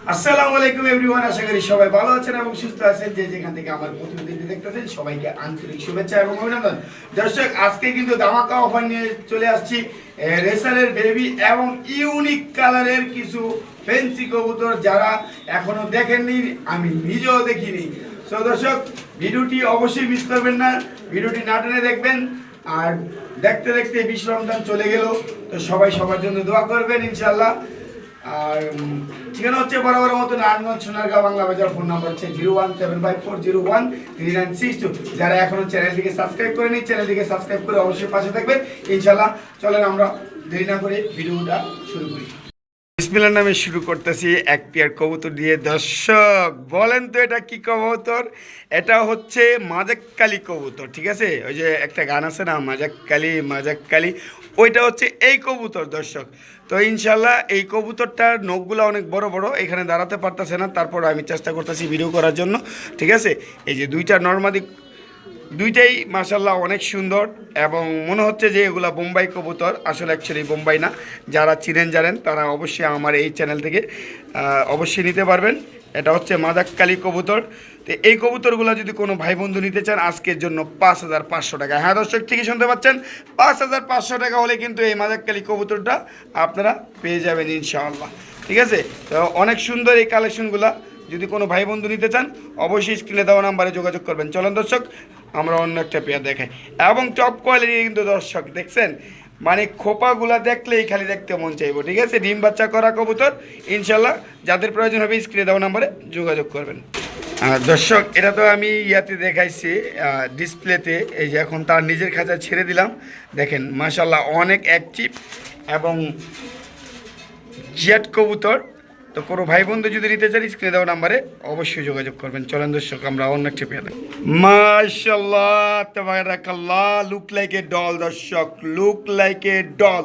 আসসালামু আলাইকুম এভরিওয়ান, আশা করি সবাই ভালো আছেন এবং সুস্থ আছেন। যে যেখান থেকে আমার প্রতিবেদনটি দেখতেছেন সবাইকে আন্তরিক শুভেচ্ছা এবং অভিনন্দন। দর্শক, আজকে কিন্তু ধামাকা অফার নিয়ে চলে আসছি রেসারের বেবি এবং ইউনিক কালারের কিছু ফ্যান্সি কবুতর, যারা এখনো দেখেননি, আমি নিজেও দেখিনি। সো দর্শক, ভিডিওটি অবশ্যই মিস করবেন না, ভিডিওটি না টেনে দেখবেন। আর দেখতে দেখতে 20 রমজান চলে গেল, তো সবাই সবার জন্য দোয়া করবেন ইনশাআল্লাহ। আর ঠিকানা হচ্ছে বরাবর মতো নারায়ণগঞ্জ সোনারগাঁও বাংলা বাজার। ফোন নাম্বার হচ্ছে 01754013962। যারা এখনো চ্যানেলটিকে সাবস্ক্রাইব করেনি, চ্যানেলটিকে সাবস্ক্রাইব করে অবশ্যই পাশে থাকবেন ইনশাআল্লাহ। চলেন আমরা দেরি না করে ভিডিওটা শুরু করি। বিসমিল্লাহর নামে শুরু করতেছি এক পেয়ার কবুতর দিয়ে। দর্শক বলেন তো এটা কি কবুতর? এটা হচ্ছে মাজাক্কালি কবুতর, ঠিক আছে? ওই যে একটা গান আছে না, মাজাক্কালি মাজাক্কালি, ওইটা হচ্ছে এই কবুতর দর্শক। তো ইনশাল্লাহ এই কবুতরটার নখগুলো অনেক বড় বড়, এখানে দাঁড়াতে পারতেছে না, তারপর আমি চেষ্টা করতেছি ভিডিও করার জন্য, ঠিক আছে? এই যে দুইটা নর্মাদি, দুইটাই মাশাল্লাহ অনেক সুন্দর এবং মনে হচ্ছে যে এগুলা বোম্বাই কবুতর। আসলে অ্যাকচুয়ালি বোম্বাই না, যারা চিনেন জানেন তারা অবশ্যই আমার এই চ্যানেল থেকে অবশ্যই নিতে পারবেন। এটা হচ্ছে মাদাক্কালি কবুতর। তো এই কবুতরগুলো যদি কোনো ভাই বন্ধু নিতে চান, আজকের জন্য 5500 টাকা। হ্যাঁ দর্শক, ঠিকই শুনতে পাচ্ছেন, 5500 টাকা হলে কিন্তু এই মাদাক্কালি কবুতরটা আপনারা পেয়ে যাবেন ইনশাআল্লাহ, ঠিক আছে? তো অনেক সুন্দর এই কালেকশনগুলো, যদি কোনো ভাই বন্ধু নিতে চান অবশ্যই স্ক্রিনে দেওয়া নাম্বারে যোগাযোগ করবেন। চলেন দর্শক, আমরা অন্য একটা পেয়ার দেখাই এবং টপ কোয়ালিটি কিন্তু দর্শক দেখছেন, মানে খোপাগুলা দেখলেই খালি দেখতে মন চাইবো, ঠিক আছে? ডিম বাচ্চা করা কবুতর ইনশাল্লাহ। যাদের প্রয়োজন হবে স্ক্রিনে দেওয়া নাম্বারে যোগাযোগ করবেন। দর্শক, এটা তো আমি ইয়াতে দেখাইছি ডিসপ্লেতে, এই যে এখন তার নিজের খাঁচা ছেড়ে দিলাম। দেখেন মাশাল্লাহ অনেক অ্যাক্টিভ এবং জেট কবুতর। তো কোনো ভাই বন্ধু যদি নিতে চান স্ক্রিনে দেওয়া নাম্বারে অবশ্যই যোগাযোগ করবেন। চলেন দর্শক, আমরা অন্য একটা পেয়ে দেখ। মাশাআল্লাহ তাবারাকাল্লাহ, লুক লাইক এ ডল দর্শক, look like a doll.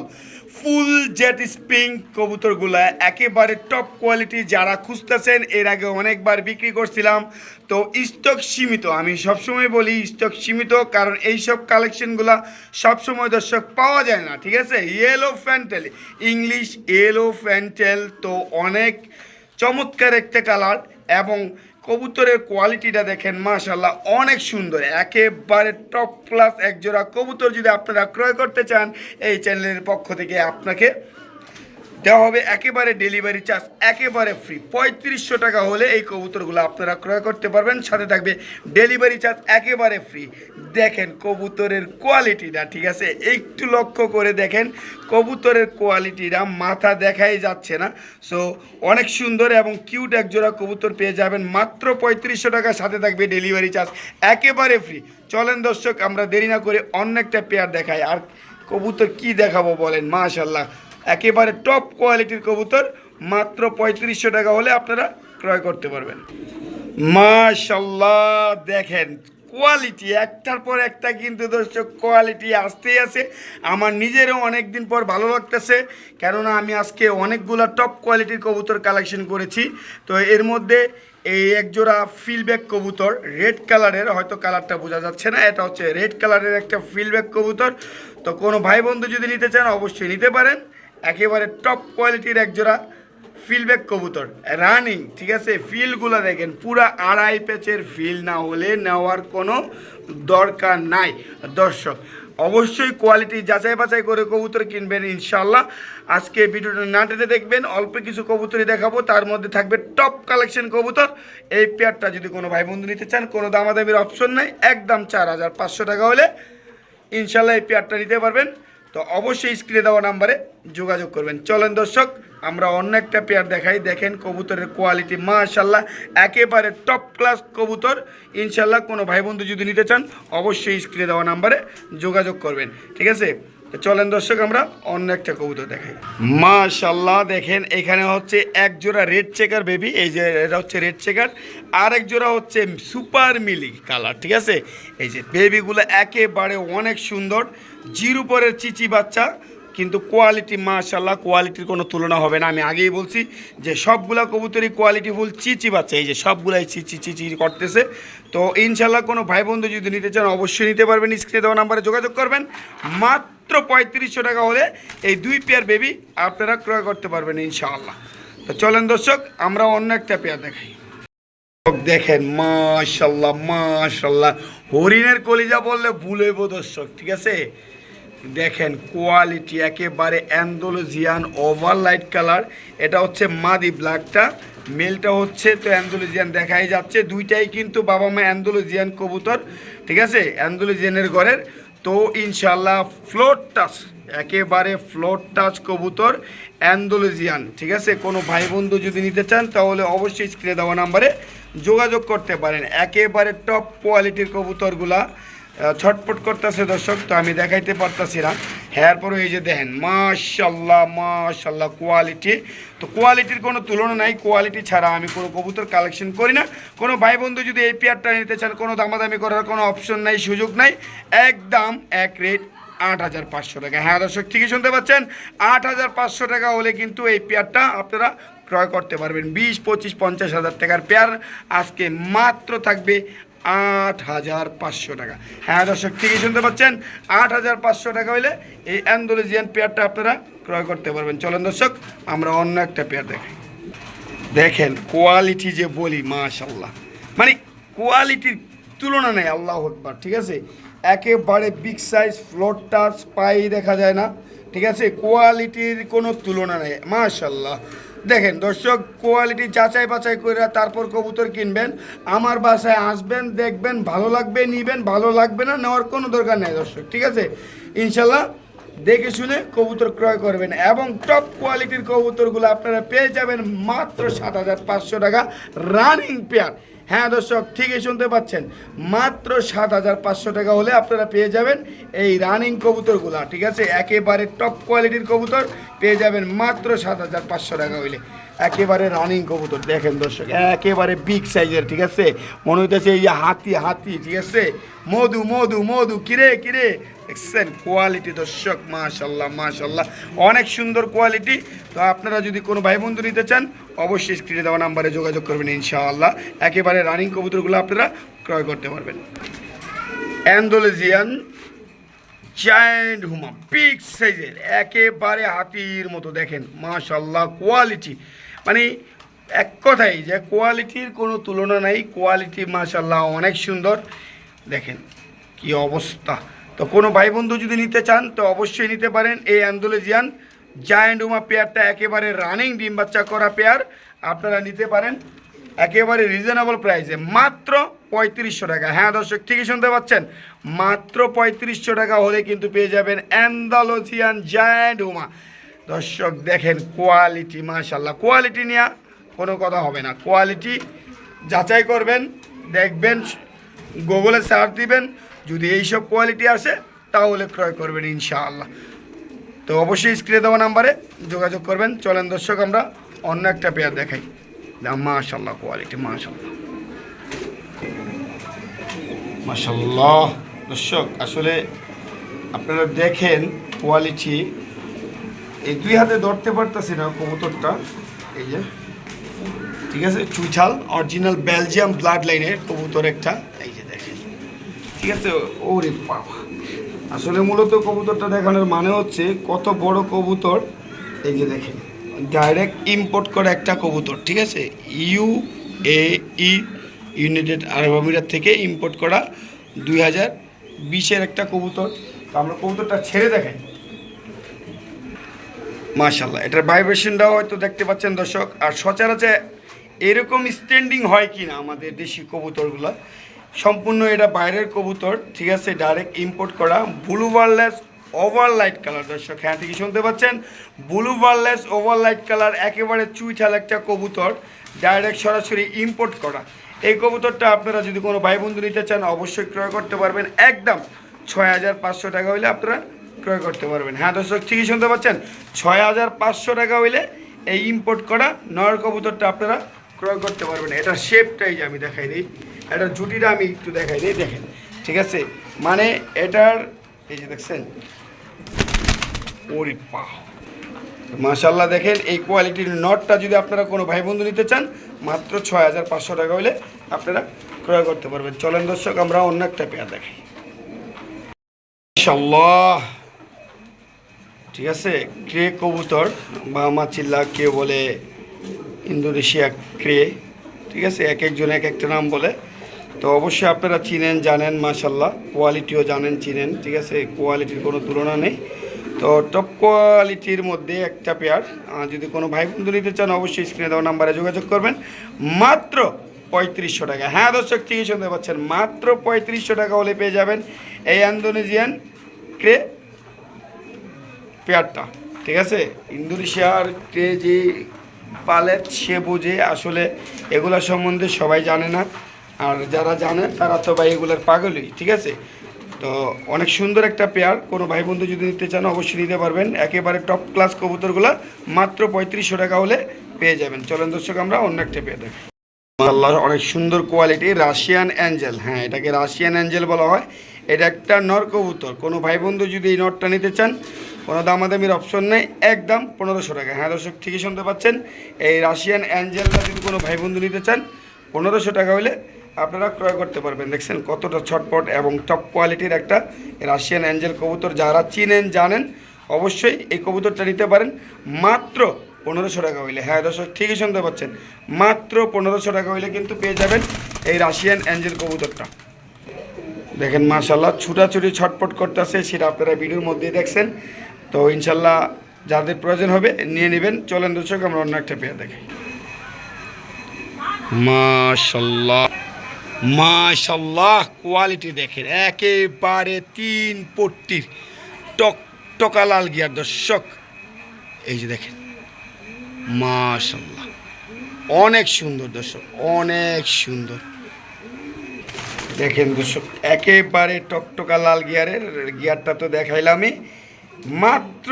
Full jet spring কবুতরগুলা একেবারে টপ কোয়ালিটি। যারা খুঁজতেছেন, এর আগে অনেকবার বিক্রি করছিলাম, তো স্টক সীমিত। আমি সবসময় বলি স্টক সীমিত, কারণ এইসব কালেকশনগুলা সবসময় দর্শক পাওয়া যায় না, ঠিক আছে? Yellow fantail, English yellow fantail, তো অনেক চমৎকার একটা কালার এবং কবুতরের কোয়ালিটিটা দেখেন মাশাল্লাহ অনেক সুন্দর, একেবারে টপ ক্লাস একজোড়া কবুতর। যদি আপনারা ক্রয় করতে চান, এই চ্যানেলের পক্ষ থেকে আপনাকে দেওয়া হবে একেবারে ডেলিভারি চার্জ একেবারে ফ্রি। 3500 টাকা হলে এই কবুতরগুলো আপনারা ক্রয় করতে পারবেন, সাথে থাকবে ডেলিভারি চার্জ একেবারে ফ্রি। দেখেন কবুতরের কোয়ালিটিটা, ঠিক আছে? একটু লক্ষ্য করে দেখেন কবুতরের কোয়ালিটিটা, মাথা দেখাই যাচ্ছে না। সো অনেক সুন্দর এবং কিউট একজোড়া কবুতর পেয়ে যাবেন মাত্র 3500 টাকা, সাথে থাকবে ডেলিভারি চার্জ একেবারে ফ্রি। চলেন দর্শক, আমরা দেরি না করে অন্য একটা পেয়ার দেখাই। আর কবুতর কি দেখাবো বলেন, মাশাল্লাহ একেবারে টপ কোয়ালিটির কবুতর, মাত্র 3500 টাকা হলে আপনারা ক্রয় করতে পারবেন। মাশাল্লাহ দেখেন কোয়ালিটি, একটার পর একটা কিন্তু দর্শক কোয়ালিটি আসতেই আছে। আমার নিজেরও অনেক দিন পর ভালো লাগতেছে, কেননা আমি আজকে অনেকগুলো টপ কোয়ালিটির কবুতর কালেকশন করেছি। তো এর মধ্যে এই একজোড়া ফিলব্যাক কবুতর রেড কালারের, হয়তো কালারটা বোঝা যাচ্ছে না, এটা হচ্ছে রেড কালারের একটা ফিলব্যাক কবুতর। তো কোনো ভাই বন্ধু যদি নিতে চান অবশ্যই নিতে পারেন। একেবারে টপ কোয়ালিটির একজোড়া ফিলব্যাক কবুতর রানিং, ঠিক আছে? ফিলগুলো দেখেন পুরা আড়াই প্যাচের ফিল, না হলে নেওয়ার কোনো দরকার নাই দর্শক। অবশ্যই কোয়ালিটি যাচাই বাছাই করে কবুতর কিনবেন ইনশাল্লাহ। আজকে ভিডিওটা না টেনে দেখবেন, অল্প কিছু কবুতরই দেখাবো, তার মধ্যে থাকবে টপ কালেকশন কবুতর। এই পেয়ারটা যদি কোনো ভাই বন্ধু নিতে চান, কোনো দামাদামির অপশন নাই, একদম 4500 টাকা হলে ইনশাল্লাহ এই পেয়ারটা নিতে পারবেন। তো অবশ্যই স্ক্রিনে দেওয়া নাম্বারে যোগাযোগ করবেন। চলেন দর্শক, আমরা অন্য একটা পেয়ার দেখাই। দেখেন কবুতরের কোয়ালিটি মাশাল্লাহ একেবারে টপ ক্লাস কবুতর ইনশাল্লাহ। কোনো ভাই বন্ধু যদি নিতে চান অবশ্যই স্ক্রিনে দেওয়া নাম্বারে যোগাযোগ করবেন, ঠিক আছে? তো চলেন দর্শক, আমরা অন্য একটা কবুতর দেখাই। মাশাল্লাহ দেখেন, এখানে হচ্ছে এক জোড়া রেড চেকার বেবি, এই যে এটা হচ্ছে রেড চেকার, আর এক জোড়া হচ্ছে সুপার মিলি কালার, ঠিক আছে? এই যে বেবিগুলো একেবারে অনেক সুন্দর, জিরো পরের চিচি বাচ্চা, কিন্তু কোয়ালিটি মাশাল্লাহ কোয়ালিটির কোনো তুলনা হবে না। আমি আগেই বলছি যে সবগুলা কবুতরই কোয়ালিটিফুল চিচি বাচ্চা, এই যে সবগুলাই চিচি চিচি করতেছে। তো ইনশাল্লাহ কোনো ভাই বন্ধু যদি নিতে চান অবশ্যই নিতে পারবেন, স্ক্রিনে দেওয়া নাম্বারে যোগাযোগ করবেন। মাত্র 3500 টাকা হলে এই দুই পেয়ার বেবি আপনারা ক্রয় করতে পারবেন ইনশাআল্লাহ। তো চলেন দর্শক আমরা অন্য একটা পেয়ার দেখাই। দেখেন মাশাল্লাহ মাশাল্লাহ, হরিণের কলিজা বললে ভুল হইব দর্শক, ঠিক আছে। দেখেন কোয়ালিটি একেবারে অ্যান্ডালুজিয়ান ওভার লাইট কালার। এটা হচ্ছে মাদি ব্ল্যাকটা, মেলটা হচ্ছে তো অ্যান্ডালুজিয়ান দেখাই যাচ্ছে। দুইটাই কিন্তু বাবা মা অ্যান্ডালুজিয়ান কবুতর, ঠিক আছে, অ্যান্ডালুজিয়ানের ঘরের। তো ইনশাল্লাহ ফ্লোর টাচ, একেবারে ফ্লোর টাচ কবুতর অ্যান্ডালুজিয়ান, ঠিক আছে। কোনো ভাই বন্ধু যদি নিতে চান তাহলে অবশ্যই স্ক্রিনে দেওয়া নাম্বারে যোগাযোগ করতে পারেন। একেবারে টপ কোয়ালিটির কবুতরগুলা ছটপট করতেছে দর্শক, তো আমি দেখাইতে পারতাছি না। হ্যার পরে এই যে দেখেন মাশাল্লাহ মাশাল্লাহ কোয়ালিটি, তো কোয়ালিটির কোনো তুলনা নাই। কোয়ালিটি ছাড়া আমি কোনো কবুতর কালেকশন করি না। কোনো ভাই বন্ধু যদি এই পেয়ারটা নিতে চান কোনো দামাদামি করার কোনো অপশন নাই, সুযোগ নাই, একদম এক রেট 8,500 টাকা। হ্যাঁ দর্শক ঠিকই শুনতে পাচ্ছেন, 8,500 টাকা হলে কিন্তু এই পেয়ারটা আপনারা ক্রয় করতে পারবেন। 20, 25, 50,000 টাকার পেয়ার আজকে মাত্র থাকবে 8,500 টাকা। হ্যাঁ দর্শক ঠিকই শুনতে পাচ্ছেন, 8,500 টাকা হলে এই অ্যান্ডালুজিয়ান পেয়ারটা আপনারা ক্রয় করতে পারবেন। চলেন দর্শক আমরা অন্য একটা পেয়ার দেখাই। দেখেন কোয়ালিটি যে বলি মাশাল্লাহ, মানে কোয়ালিটির তুলনা নেই, আল্লাহু আকবার, ঠিক আছে। একেবারে বিগ সাইজ, ফ্লোর টাচ, পাই দেখা যায় না, ঠিক আছে। কোয়ালিটির কোনো তুলনা নেই মাশাল্লাহ। দেখেন দর্শক কোয়ালিটি যাচাই বাছাই করে তারপর কবুতর কিনবেন। আমার বাসায় আসবেন, দেখবেন, ভালো লাগবে নিবেন, ভালো লাগবে না নেওয়ার কোনো দরকার নেই দর্শক, ঠিক আছে। ইনশাল্লাহ দেখে শুনে কবুতর ক্রয় করবেন এবং টপ কোয়ালিটির কবুতরগুলো আপনারা পেয়ে যাবেন মাত্র 7,500 টাকা রানিং পেয়ার। হ্যাঁ দর্শক ঠিকই শুনতে পাচ্ছেন, মাত্র 7,500 টাকা হলে আপনারা পেয়ে যাবেন এই রানিং কবুতরগুলা, ঠিক আছে। একেবারে টপ কোয়ালিটির কবুতর পেয়ে যাবেন মাত্র 7,500 টাকা হইলে। একেবারে রানিং কবুতর দেখেন দর্শক, একেবারে বিগ সাইজের, ঠিক আছে। মনে হইতেছে এই যে হাতি হাতি, ঠিক আছে। মধু মধু মধু, কিরে কিরে, দেখছেন কোয়ালিটি দর্শক মাশাল্লাহ মাশাল্লাহ, অনেক সুন্দর কোয়ালিটি। তো আপনারা যদি কোনো ভাই বন্ধু নিতে চান অবশ্যই স্ক্রিনে দেওয়া নাম্বারে যোগাযোগ করবেন, ইনশাআল্লাহ একেবারে রানিং কবুতরগুলো আপনারা ক্রয় করতে পারবেন। অ্যান্ডালুজিয়ান জায়ান্ট হুমা বিগ সাইজের, একেবারে হাতির মতো, দেখেন মাশাল্লাহ কোয়ালিটি, মানে এক কথাই যে কোয়ালিটির কোনো তুলনা নাই। কোয়ালিটি মাশাল্লাহ অনেক সুন্দর, দেখেন কি অবস্থা। তো কোনো ভাই বন্ধু যদি নিতে চান তো অবশ্যই নিতে পারেন এই অ্যান্ডালুজিয়ান জায়ান্ট হুমা পেয়ারটা, একেবারে রানিং ডিম বাচ্চা করা পেয়ার আপনারা নিতে পারেন একেবারে রিজনেবল প্রাইসে মাত্র 3500 টাকা। হ্যাঁ দর্শক ঠিকই শুনতে পাচ্ছেন, মাত্র 3500 টাকা হলে কিন্তু পেয়ে যাবেন অ্যান্ডালুজিয়ান জায়ান্ট হুমা। দর্শক দেখেন কোয়ালিটি মাশাল্লাহ, কোয়ালিটি নিয়ে কোনো কথা হবে না। কোয়ালিটি যাচাই করবেন, দেখবেন, গুগলে সার্চ দিবেন, যদি এইসব কোয়ালিটি আসে তাহলে ক্রয় করবেন ইনশাআল্লাহ। তো অবশ্যই স্ক্রিনে দেওয়া নাম্বারে যোগাযোগ করবেন। চলেন দর্শক আমরা অন্য একটা পেয়ার দেখাই। মাশাল্লাহ কোয়ালিটি মাশাল্লাহ মাশাল্লাহ। দর্শক আসলে আপনারা দেখেন কোয়ালিটি, এই দুই হাতে ধরতে পারতেছি না কবুতরটা, এই যে, ঠিক আছে। চুইঠাল অরিজিনাল বেলজিয়াম ব্লাড লাইনের কবুতর একটা, এই যে দেখেন, ঠিক আছে। ওরে বাবা, আসলে মূলত কবুতরটা দেখানোর মানে হচ্ছে কত বড় কবুতর। এই যে দেখেন ডাইরেক্ট ইম্পোর্ট করা একটা কবুতর, ঠিক আছে। UAE ইউনাইটেড আরব আমিরাত থেকে ইম্পোর্ট করা 2020-এর একটা কবুতর। তো আমরা কবুতরটা ছেড়ে দেখাই মাশাল্লাহ। এটার ভাইব্রেশনটাও হয়তো দেখতে পাচ্ছেন দর্শক। আর সচরাচর এরকম স্ট্যান্ডিং হয় কি না আমাদের দেশি কবুতরগুলো, সম্পূর্ণ এটা বাইরের কবুতর, ঠিক আছে। ডাইরেক্ট ইম্পোর্ট করা ব্লু বারলেস ওভার লাইট কালার। দর্শক হ্যাঁ ঠিকই শুনতে পাচ্ছেন, ব্লু বারলেস ওভার লাইট কালার, একেবারে চুইঠাল একটা কবুতর, ডাইরেক্ট সরাসরি ইম্পোর্ট করা। এই কবুতরটা আপনারা যদি কোনো ভাই বন্ধু নিতে চান অবশ্যই ক্রয় করতে পারবেন, একদম 6,500 টাকা হইলে আপনারা ক্রয় করতে পারবেন। হ্যাঁ দর্শক ঠিকই শুনতে পাচ্ছেন, 6,500 টাকা হইলে এই ইম্পোর্ট করা নর কবুতরটা আপনারা ক্রয় করতে পারবেন। এটার শেপটাই যে আমি দেখাই দিই, এটার জুটিটা আমি একটু দেখাই দিই, দেখেন, ঠিক আছে। মানে এটার এই যে দেখছেন, ওরে বাহ মাশাল্লাহ, দেখেন এই কোয়ালিটির নটটা যদি আপনারা কোনো ভাই বন্ধু নিতে চান মাত্র 6,500 টাকা হলে আপনারা ক্রয় করতে পারবেন। চলেন দর্শক আমরা অন্য একটা পেয়ার দেখাই। মাশাল্লাহ, ঠিক আছে। ক্রে কবুতর বা মাচিল্লা কেউ বলে, ইন্দোনেশিয়া ক্রে, ঠিক আছে, এক একজন এক একটা নাম বলে। তো অবশ্যই আপনারা চিনেন, জানেন, মাশাল্লাহ কোয়ালিটিও জানেন, চিনেন, ঠিক আছে, কোয়ালিটির কোনো তুলনা নেই। তো টপ কোয়ালিটির মধ্যে একটা পেয়ার যদি কোনো ভাই বন্ধু নিতে চান অবশ্যই স্ক্রিনে দেওয়া নাম্বারে যোগাযোগ করবেন। মাত্র 3500 টাকা। হ্যাঁ দর্শক, ঠিকই শুনতে পাচ্ছেন, মাত্র 3500 টাকা হলে পেয়ে যাবেন এই ইন্দোনেশিয়ান ক্রে পেয়ারটা, ঠিক আছে। ইন্দোনেশিয়ার ক্রে যে পালে সে বোঝে, আসলে এগুলা সম্বন্ধে সবাই জানে না, আর যারা জানে তারা তো ভাই এগুলার পাগলই, ঠিক আছে। তো অনেক সুন্দর একটা পেয়ার, কোনো ভাই বন্ধু যদি নিতে চান অবশ্যই নিতে পারবেন। একেবারে টপ ক্লাস কবুতরগুলো মাত্র 3500 টাকা হলে পেয়ে যাবেন। চলেন দর্শক আমরা অন্য একটা পেয়ে দেখি। আল্লাহ, অনেক সুন্দর কোয়ালিটি রাশিয়ান অ্যাঞ্জেল। হ্যাঁ, এটাকে রাশিয়ান অ্যাঞ্জেল বলা হয়। এটা একটা নর কবুতর। কোনো ভাই বন্ধু যদি এই নরটা নিতে চান কোনো দামাদামির অপশন নেই, একদম 1500 টাকা। হ্যাঁ দর্শক, ঠিকই শুনতে পাচ্ছেন, এই রাশিয়ান অ্যাঞ্জেলটা যদি কোনো ভাই বন্ধু নিতে চান 1500 টাকা হলে আপনারা ক্রয় করতে পারবেন। দেখছেন কতটা ছটপট এবং টপ কোয়ালিটির একটা রাশিয়ান অ্যাঞ্জেল কবুতর। যারা চিনেন, জানেন, অবশ্যই এই কবুতরটা নিতে পারেন মাত্র 1500 টাকা হইলে। হ্যাঁ দর্শক, ঠিকই শুনতে পাচ্ছেন, মাত্র 1500 টাকা হইলে কিন্তু পেয়ে যাবেন এই রাশিয়ান অ্যাঞ্জেল কবুতরটা। দেখেন মাশাল্লাহ ছুটাছুটি ছটপট করতেছে, সেটা আপনারা ভিডিওর মধ্যেই দেখছেন। তো ইনশাল্লাহ যাদের প্রয়োজন হবে নিয়ে নেবেন। চলেন দর্শক আমরা অন্য একটা পেয়ার দেখাই। মাশাল্লাহ মাশাল্লাহ, কোয়ালিটি দেখেন, একেবারে 3 পট্টির টকটকা লাল গিয়ার দর্শক। এই যে দেখেন মাশাল্লাহ, অনেক সুন্দর দর্শক, অনেক সুন্দর। দেখেন দর্শক, একেবারে টকটকা লাল গিয়ারের গিয়ারটা তো দেখাইলামই। মাত্র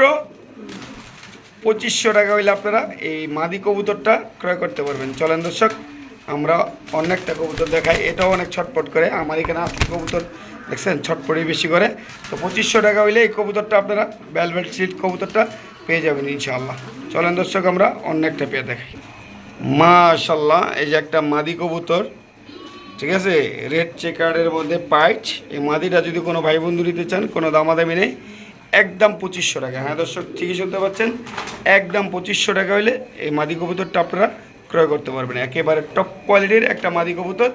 2500 টাকা হইলে আপনারা এই মাদি কবুতরটা ক্রয় করতে পারবেন। চলেন দর্শক আমরা অনেকটা কবুতর দেখাই। এটাও অনেক ছটপট করে, আমার এখানে আসলে কবুতর দেখছেন ছটপটই বেশি করে। তো 2500 টাকা হইলে এই কবুতরটা আপনারা ভেলভেট সিল্ক কবুতরটা পেয়ে যাবেন ইনশাআল্লাহ। চলেন দর্শক আমরা অন্য একটা পেয়ে দেখাই। মাশাল্লাহ, এই যে একটা মাদি কবুতর, ঠিক আছে, রেড চেকারের মধ্যে পাইট। এই মাদিটা যদি কোনো ভাই বন্ধু নিতে চান কোনো দামাদামি নেই, একদম 2500 টাকা। হ্যাঁ দর্শক, ঠিকই শুনতে পাচ্ছেন, একদম 2500 টাকা হইলে এই মাদি কবুতরটা আপনারা ক্রয় করতে পারবেন। একেবারে টপ কোয়ালিটির একটা মাদি কবুতর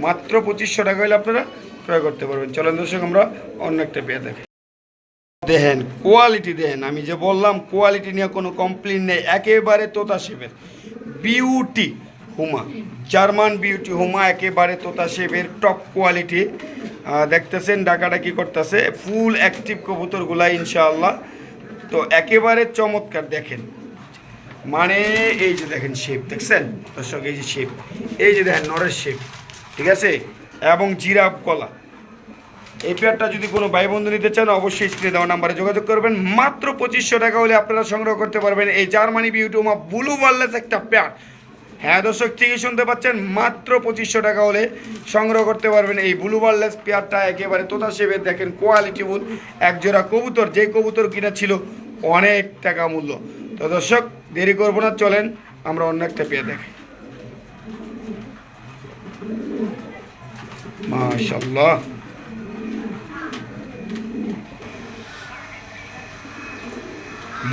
মাত্র 2500 টাকা হইলে আপনারা ক্রয় করতে পারবেন। চলেন দর্শক আমরা অন্য একটা পেয়ে দেখি। দেখেন কোয়ালিটি, দেখেন আমি যে বললাম কোয়ালিটি নিয়ে কোনো কমপ্লেন নেই। একেবারে তোতা শেপের বিউটি হুমা, জার্মান বিউটি হুমা, একেবারে তোতা শেপের টপ কোয়ালিটি। দেখতেছেন ডাকাটা কি করতেছে, ফুল অ্যাক্টিভ কবুতরগুলা ইনশাআল্লাহ। তো একেবারে চমৎকার, দেখেন মানে এই যে দেখেন শেপ দেখছেন দর্শক, এই যে শেপ, এই যে দেখেন নরের শেপ, ঠিক আছে, এবং জিরাফ গলা। এই পেয়ারটা যদি কোনো ভাই বন্ধু নিতে চান অবশ্যই স্ক্রিনে দেওয়া নাম্বারে যোগাযোগ করবেন। মাত্র 2500 টাকা হলে আপনারা সংগ্রহ করতে পারবেন এই জার্মানি বিউটি হুমা ব্লু ওয়ারলেস একটা পেয়ার। হ্যাঁ দর্শক, ঠিকই শুনতে পাচ্ছেন, মাত্র 2500 টাকা হলে সংগ্রহ করতে পারবেন এই ব্লু ওয়ারলেস পেয়ারটা। একেবারে তোতা শেপের, দেখেন কোয়ালিটিফুল একজোড়া কবুতর, যেই কবুতর কিনা ছিল অনেক টাকা মূল্য। তো দর্শক দেরি করবো না, চলেন আমরা অন্য একটা পেয়ে দেখি। মাশাআল্লাহ,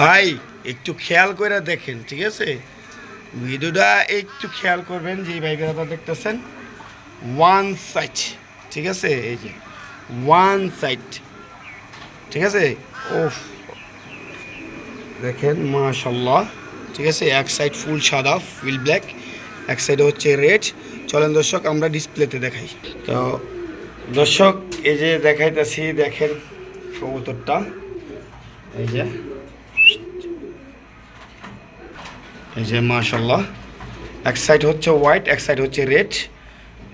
ভাই একটু খেয়াল করে দেখেন, ঠিক আছে, ভিডিওটা একটু খেয়াল করবেন। যে ভাই বেড়াটা দেখতেছেন ওয়ান সাইড, ঠিক আছে, এই যে ওয়ান সাইড, ঠিক আছে, ও দেখেন মাশাআল্লাহ, ঠিক আছে, এক সাইড ফুল সাদা ফুল ব্ল্যাক, এক সাইডে হচ্ছে রেড। চলেন দর্শক আমরা ডিসপ্লেতে দেখাই। তো দর্শক এই যে দেখাইতেছি, দেখেন কবুতরটা, এই যে মাশাআল্লাহ, এক সাইড হচ্ছে হোয়াইট, এক সাইড হচ্ছে রেড।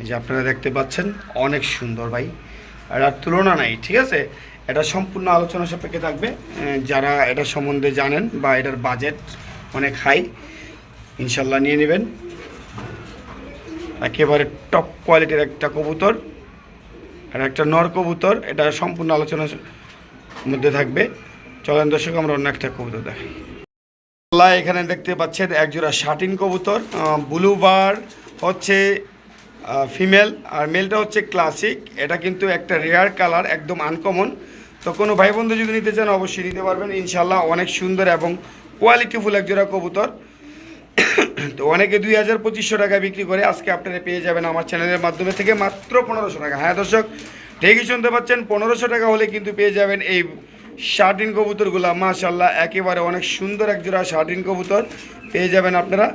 এই যে আপনারা দেখতে পাচ্ছেন, অনেক সুন্দর ভাই, আর তুলনা নাই, ঠিক আছে। এটা সম্পূর্ণ আলোচনা সাপেক্ষে থাকবে। যারা এটা সম্বন্ধে জানেন বা এটার বাজেট অনেক হাই, ইনশাল্লাহ নিয়ে নেবেন। একেবারে টপ কোয়ালিটির একটা কবুতর, আর একটা নর কবুতর, এটা সম্পূর্ণ আলোচনার মধ্যে থাকবে। চলেন দর্শক আমরা অন্য একটা কবুতর দেখাই। এখানে দেখতে পাচ্ছেন একজোড়া শাটিন কবুতর, ব্লু বার হচ্ছে ফিমেল, আর মেলটা হচ্ছে ক্লাসিক। এটা কিন্তু একটা রেয়ার কালার, একদম আনকমন। তো কোনো ভাই বন্ধু যদি নিতে চান অবশ্যই নিতে পারবেন ইনশাল্লাহ। অনেক সুন্দর এবং কোয়ালিটিফুল একজোড়া কবুতর। তো অনেকে 2,000-2,500 টাকায় বিক্রি করে, আজকে আপনারা পেয়ে যাবেন আমার চ্যানেলের মাধ্যমে থেকে মাত্র 1500 টাকা। হ্যাঁ দর্শক, ঠিকই শুনতে পাচ্ছেন, 1500 টাকা হলে কিন্তু পেয়ে যাবেন এই শার্টিন কবুতরগুলো। মাশাআল্লাহ, একেবারে অনেক সুন্দর এক জোড়া শার্টিন কবুতর পেয়ে যাবেন আপনারা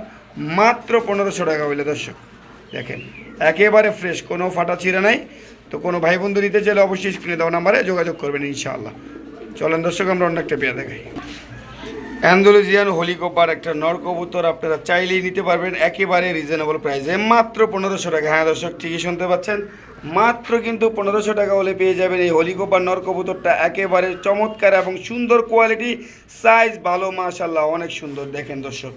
মাত্র 1500 টাকা হলে। দর্শক দেখেন, একেবারে ফ্রেশ, কোনো ফাটা চিরা নাই। তো কোনো ভাই বন্ধু নিতে চাইলে অবশ্যই স্ক্রিনে দেওয়া নাম্বারে যোগাযোগ করবেন ইনশাআল্লাহ। চলেন দর্শক, আমরা অন্য একটা পেয়ে দেখাই। অ্যান্ডালুজিয়ান হলিকপার একটা নর কবুতর, আপনারা চাইলেই নিতে পারবেন একেবারে রিজনেবল প্রাইসে মাত্র 1500 টাকা। হ্যাঁ দর্শক, ঠিকই শুনতে পাচ্ছেন, মাত্র কিন্তু 1500 টাকা হলে পেয়ে যাবেন এই হলিকপার নর কবুতরটা। একেবারে চমৎকার এবং সুন্দর কোয়ালিটি, সাইজ ভালো, মাশাআল্লাহ অনেক সুন্দর। দেখেন দর্শক,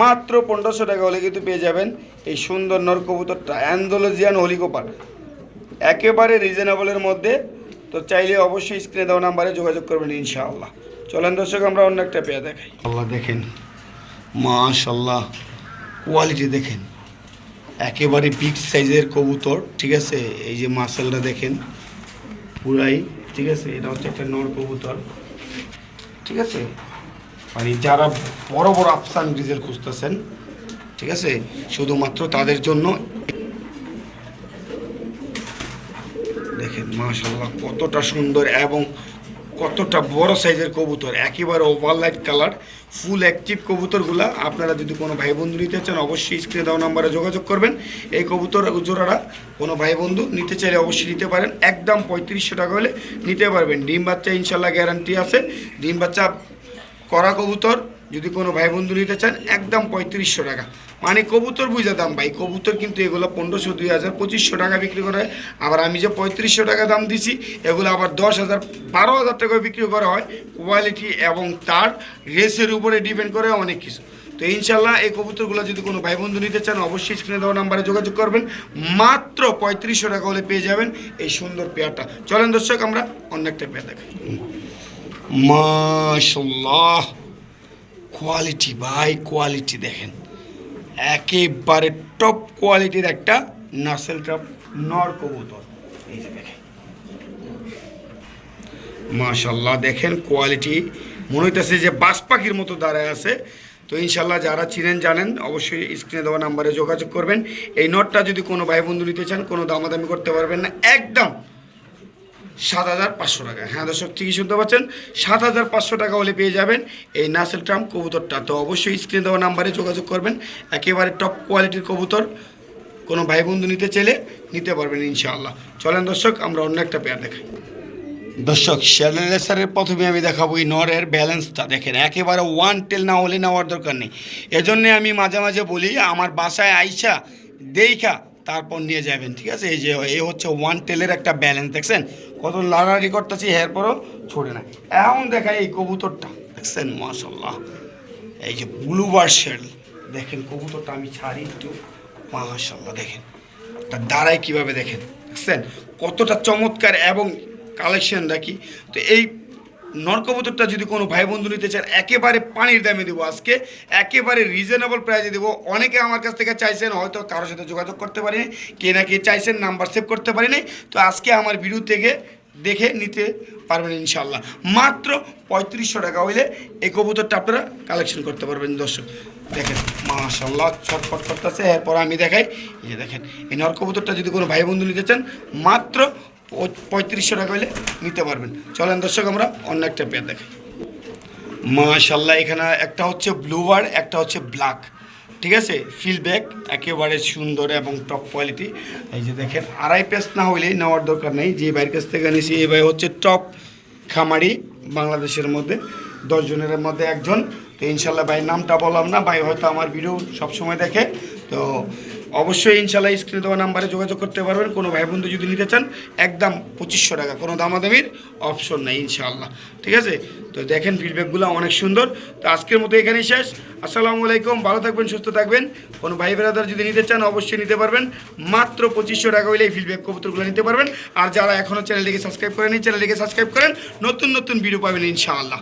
মাত্র 1500 টাকা হলে কিন্তু পেয়ে যাবেন এই সুন্দর নর কবুতরটা, অ্যান্ডালুজিয়ান হলিকপার, একেবারে রিজনেবলের মধ্যে। তো চাইলে অবশ্যই স্ক্রিনে দেওয়া নাম্বারে যোগাযোগ করবেন ইনশাআল্লাহ। চলেন দর্শক, আমরা অন্য একটা পেয়ে দেখাই। আল্লাহ দেখেন, মাশাআল্লাহ কোয়ালিটি দেখেন, একেবারে বিগ সাইজের কবুতর, ঠিক আছে। এই যে মাসালটা দেখেন পুরাই, ঠিক আছে। এটা হচ্ছে একটা নর কবুতর, ঠিক আছে। মানে যারা বড় বড় আফসান ডিজেল খুঁজতেছেন, ঠিক আছে, শুধুমাত্র তাদের জন্য। দেখেন মাশাআল্লাহ কতটা সুন্দর এবং কতটা বড় সাইজের কবুতর, একেবারে ওভারলাইট কালার, ফুল অ্যাক্টিভ কবুতরগুলা। আপনারা যদি কোনো ভাই বন্ধু নিতে চান অবশ্যই স্ক্রিনে দেওয়া নাম্বারে যোগাযোগ করবেন। এই কবুতর জোড়াটা কোনো ভাই বন্ধু নিতে চাইলে অবশ্যই নিতে পারেন, একদম 3500 টাকা হলে নিতে পারবেন। ডিম বাচ্চা ইনশাল্লাহ গ্যারান্টি আছে। ডিম বাচ্চা করা কবুতর যদি কোনো ভাই বন্ধু নিতে চান একদম 3500 টাকা। মানে কবুতর বুঝা দাম ভাই, কবুতর কিন্তু এগুলো 1500, 2000, 2500 টাকা বিক্রি করা হয়। আবার আমি যে 3500 টাকা দাম দিছি, এগুলো আবার 10,000, 12,000 টাকায় বিক্রি করা হয়। কোয়ালিটি এবং তার রেসের উপরে ডিপেন্ড করে অনেক কিছু। তো ইনশাল্লাহ এই কবুতরগুলো যদি কোনো ভাই বন্ধু নিতে চান অবশ্যই স্ক্রিনে দেওয়া নাম্বারে যোগাযোগ করবেন। মাত্র 3500 টাকা হলে পেয়ে যাবেন এই সুন্দর পেয়ারটা। চলেন দর্শক, আমরা অন্য একটা পেয়ার দেখাই। মাশাআল্লাহ কোয়ালিটি ভাই, কোয়ালিটি দেখেন, একেবারে টপ কোয়ালিটির একটা নাসেল টপ নর কবুতর। এই যে দেখেন মাশাআল্লাহ, দেখেন কোয়ালিটি, মনে হইতেছে যে বাজ পাখির মতো দাঁড়ায় আছে। তো ইনশাল্লাহ যারা চিনেন জানেন অবশ্যই স্ক্রিনে দেওয়া নাম্বারে যোগাযোগ করবেন। এই নটটা যদি কোনো ভাই বন্ধু নিতে চান কোনো দামাদামি করতে পারবেন না, একদম 7500 টাকা। হ্যাঁ দর্শক, ঠিকই শুনতে পাচ্ছেন, 7500 টাকা হলে পেয়ে যাবেন এই নাসেল ট্রাম কবুতরটা। তো অবশ্যই স্ক্রিনে দেওয়া নাম্বারে যোগাযোগ করবেন। একেবারে টপ কোয়ালিটির কবুতর, কোনো ভাই বন্ধু নিতে চাইলে নিতে পারবেন ইনশাআল্লাহ। চলেন দর্শক, আমরা অন্য একটা পেয়ার দেখাই। দর্শক শেলেসারের প্রথমে আমি দেখাবো এই নরের ব্যালেন্সটা দেখেন, একেবারে ওয়ান টেল না হলে নেওয়ার দরকার নেই। এজন্যে আমি মাঝে মাঝে বলি আমার বাসায় আইসা দেইখা তারপর নিয়ে যাবেন, ঠিক আছে। এই যে এই হচ্ছে ওয়ান টেলের একটা ব্যালেন্স, দেখছেন কত লাড়াড়ি করতেছি, এরপরও ছোড়ে না। এখন দেখায় এই কবুতরটা, দেখছেন মাশাআল্লাহ, এই যে ব্লুবার শেল দেখেন কবুতরটা, আমি ছাড়ি একটু, মাশাআল্লাহ দেখেন তার দাঁড়ায় কীভাবে, দেখেন দেখছেন কতটা চমৎকার এবং কালেকশন রাখি। তো এই নর কবুতরটা যদি কোনো ভাই বন্ধু নিতে চান একেবারে পানির দামে দেবো আজকে, একেবারে রিজনেবল প্রাইসে দেবো। অনেকে আমার কাছ থেকে চাইছেন, হয়তো কারোর সাথে যোগাযোগ করতে পারিনি, কে না কে চাইছেন, নাম্বার সেভ করতে পারিনি। তো আজকে আমার ভিডিও থেকে দেখে নিতে পারবেন ইনশাল্লাহ। মাত্র 3500 টাকা হইলে এই কবুতরটা আপনারা কালেকশন করতে পারবেন। দর্শক দেখেন মাশাআল্লাহ ছটফট করতেছে। এরপর আমি দেখাই, এই যে দেখেন এই নর কবুতরটা যদি কোনো ভাই বন্ধু নিতে চান মাত্র 3500 টাকা হলে নিতে পারবেন। চলেন দর্শক, আমরা অন্য একটা পেয়ার দেখাই। মাশাআল্লাহ এখানে একটা হচ্ছে ব্লুবার, একটা হচ্ছে ব্ল্যাক, ঠিক আছে। ফিলব্যাক একেবারে সুন্দর এবং টপ কোয়ালিটি। এই যে দেখেন, আড়াই পেস না হইলে নেওয়ার দরকার নেই। যে ভাইয়ের কাছ থেকে নিয়েছি এই ভাই হচ্ছে টপ খামারি বাংলাদেশের মধ্যে 10 জনের মধ্যে একজন। তো ইনশাল্লাহ ভাইয়ের নামটা বললাম না, ভাই হয়তো আমার ভিডিও সবসময় দেখে। তো অবশ্যই ইনশাল্লাহ স্ক্রিনে দেওয়া নাম্বারে যোগাযোগ করতে পারবেন। কোনো ভাই বন্ধু যদি নিতে চান একদম 2500 টাকা, কোনো দামাদামির অপশন নাই ইনশাআল্লাহ, ঠিক আছে। তো দেখেন ফিডব্যাকগুলো অনেক সুন্দর। তো আজকের মতো এখানেই শেষ। আসসালামু আলাইকুম, ভালো থাকবেন, সুস্থ থাকবেন। কোনো ভাই ব্রাদার যদি নিতে চান অবশ্যই নিতে পারবেন। মাত্র 2500 টাকা হইলে এই ফিডব্যাক কবুতরগুলো নিতে পারবেন। আর যারা এখনও চ্যানেলটিকে সাবস্ক্রাইব করেনি চ্যানেলটিকে সাবস্ক্রাইব করেন, নতুন নতুন ভিডিও পাবেন ইনশাআল্লাহ।